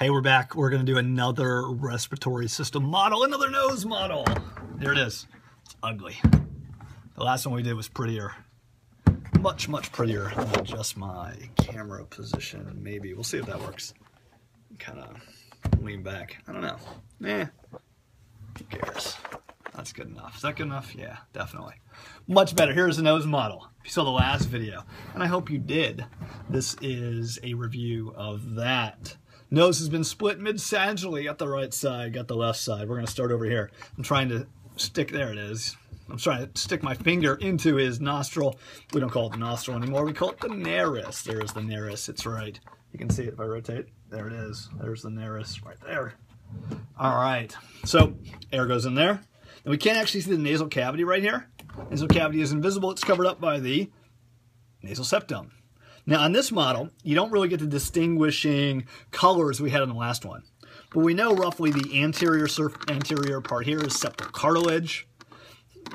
Hey, we're back. We're going to do another respiratory system model, another nose model. There it is. It's ugly. The last one we did was prettier. Much, much prettier. I'll adjust my camera position. Maybe. We'll see if that works. Kind of lean back. I don't know. Who cares? That's good enough. Is that good enough? Yeah, definitely. Much better. Here's the nose model. If you saw the last video, and I hope you did, this is a review of that. Nose has been split mid-sagittally. Got the right side, got the left side. We're going to start over here. I'm trying to stick, there it is. I'm trying to stick my finger into his nostril. We don't call it the nostril anymore. We call it the nares. There's the nares. It's right. You can see it if I rotate. There it is. There's the nares right there. All right. So air goes in there. And we can't actually see the nasal cavity right here. Nasal cavity is invisible. It's covered up by the nasal septum. Now on this model, you don't really get the distinguishing colors we had on the last one. But we know roughly the anterior part here is septal cartilage.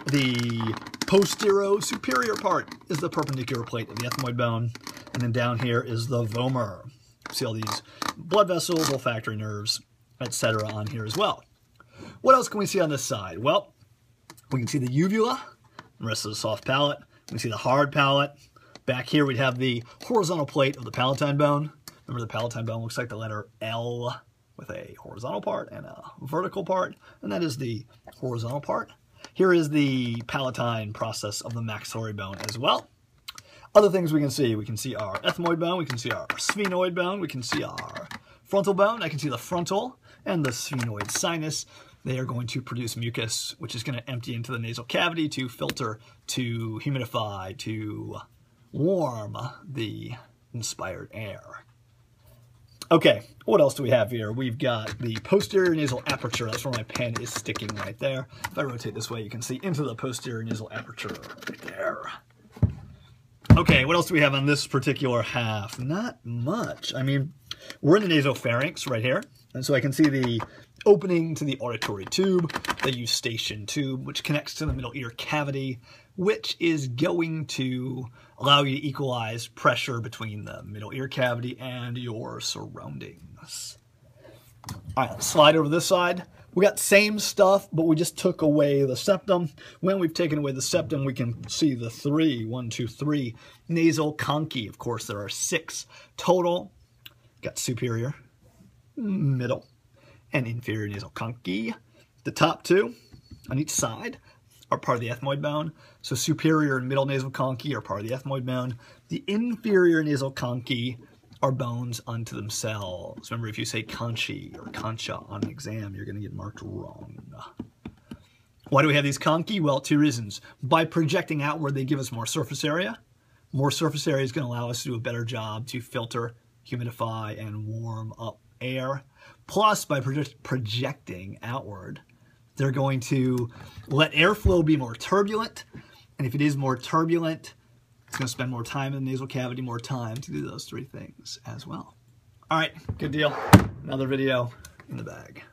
The superior part is the perpendicular plate of the ethmoid bone. And then down here is the vomer. See all these blood vessels, olfactory nerves, etc. on here as well. What else can we see on this side? Well, we can see the uvula, the rest of the soft palate. We can see the hard palate. Back here we'd have the horizontal plate of the palatine bone. Remember the palatine bone looks like the letter L with a horizontal part and a vertical part, and that is the horizontal part. Here is the palatine process of the maxillary bone as well. Other things we can see our ethmoid bone, we can see our sphenoid bone, we can see our frontal bone. I can see the frontal and the sphenoid sinus. They are going to produce mucus, which is going to empty into the nasal cavity to filter, to humidify, to warm the inspired air. Okay, what else do we have here? We've got the posterior nasal aperture. That's where my pen is sticking right there. If I rotate this way, you can see into the posterior nasal aperture right there. Okay, what else do we have on this particular half? Not much. I mean, we're in the nasopharynx right here. And so I can see the opening to the auditory tube, the eustachian tube, which connects to the middle ear cavity, which is going to allow you to equalize pressure between the middle ear cavity and your surroundings. All right, let's slide over this side. We got same stuff, but we just took away the septum. When we've taken away the septum, we can see the three nasal conchae. Of course, there are 6 total. Got superior, middle, and inferior nasal conchae. The top 2 on each side are part of the ethmoid bone. So superior and middle nasal conchae are part of the ethmoid bone. The inferior nasal conchae are bones unto themselves. Remember, if you say conchae or concha on an exam, you're going to get marked wrong. Why do we have these conchae? Well, 2 reasons. By projecting outward, they give us more surface area. More surface area is going to allow us to do a better job to filter, humidify, and warm up air. Plus, by projecting outward, they're going to let airflow be more turbulent. And if it is more turbulent, it's going to spend more time in the nasal cavity, more time to do those 3 things as well. All right, good deal. Another video in the bag.